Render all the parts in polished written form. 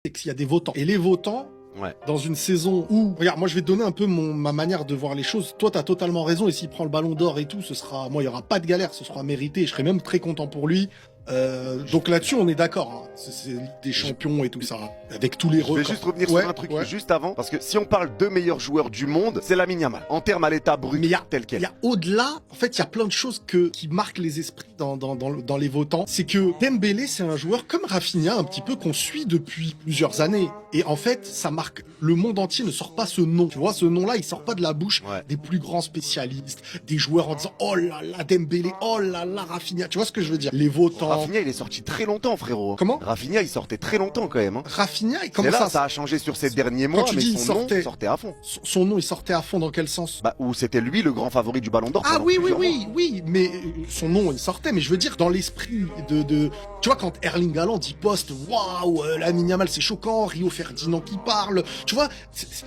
c'est qu'il y a des votants. Et les votants, dans une saison où... Regarde, moi je vais te donner un peu ma manière de voir les choses. Toi, t'as totalement raison, et s'il prend le ballon d'or et tout, ce sera... Moi, il n'y aura pas de galère, ce sera mérité, je serai même très content pour lui. Donc là-dessus, on est d'accord. Hein. C'est Ligue des Champions et tout ça, avec tous les records. Je vais juste revenir sur un truc juste avant, parce que si on parle de meilleurs joueurs du monde, c'est Lamine Yamal, en termes à l'état brut, tel quel. Il y a au-delà, en fait, il y a plein de choses qui marquent les esprits dans les votants. C'est que Dembélé, c'est un joueur comme Rafinha, un petit peu qu'on suit depuis plusieurs années. Et en fait, ça marque, le monde entier ne sort pas ce nom. Tu vois, ce nom-là, il sort pas de la bouche des plus grands spécialistes, des joueurs en disant « Oh là là, Dembélé, oh là là, Rafinha ». Tu vois ce que je veux dire? Les votants... Rafinha, il est sorti très longtemps, frérot. Comment? Rafinha, il sortait très longtemps quand même. Hein. Rafinha, il commence ça a changé sur ces derniers mois, mais son nom sortait à fond. Son nom, il sortait à fond dans quel sens? Bah, où c'était lui le grand favori du Ballon d'Or. Ah oui, mais son nom, il sortait. Mais je veux dire, dans l'esprit tu vois, quand Erling Haaland, il poste, waouh, Lamine Yamal, c'est choquant, Rio Ferdinand qui parle. Tu vois,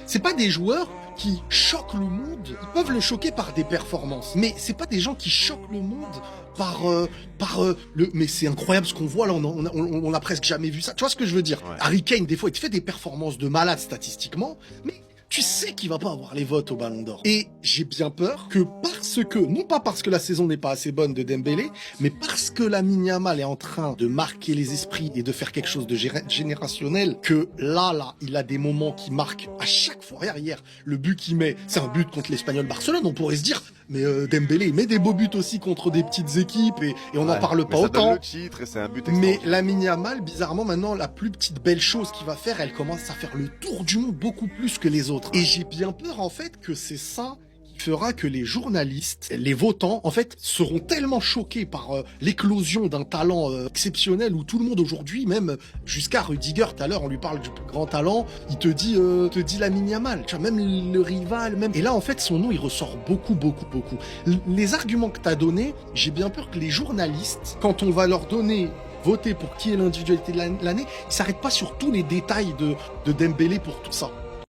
c'est pas des joueurs qui choquent le monde. Ils peuvent le choquer par des performances. Mais c'est pas des gens qui choquent le monde mais c'est incroyable ce qu'on voit là, on a presque jamais vu ça. Tu vois ce que je veux dire? Harry Kane, des fois, il te fait des performances de malade statistiquement, mais tu sais qu'il va pas avoir les votes au Ballon d'Or. Et j'ai bien peur que non pas parce que la saison n'est pas assez bonne de Dembélé, mais parce que Lamine Yamal est en train de marquer les esprits et de faire quelque chose de générationnel, que là, il a des moments qui marquent à chaque fois. Regarde, hier, le but qu'il met, c'est un but contre l'Espagnol Barcelone. On pourrait se dire, mais Dembélé, il met des beaux buts aussi contre des petites équipes et on n'en parle pas autant. Le titre et c'est un but mais Lamine Yamal, bizarrement, maintenant, la plus petite belle chose qu'il va faire, elle commence à faire le tour du monde beaucoup plus que les autres. Et j'ai bien peur, en fait, que c'est ça qui fera que les journalistes, les votants, en fait, seront tellement choqués par l'éclosion d'un talent exceptionnel où tout le monde aujourd'hui, même jusqu'à Rudiger, tout à l'heure, on lui parle du plus grand talent, il te dit Lamine Yamal, tu vois, même le rival, même... Et là, en fait, son nom, il ressort beaucoup. Les arguments que t'as donnés, j'ai bien peur que les journalistes, quand on va leur donner voter pour qui est l'individualité de l'année, ils s'arrêtent pas sur tous les détails de Dembélé pour tout ça.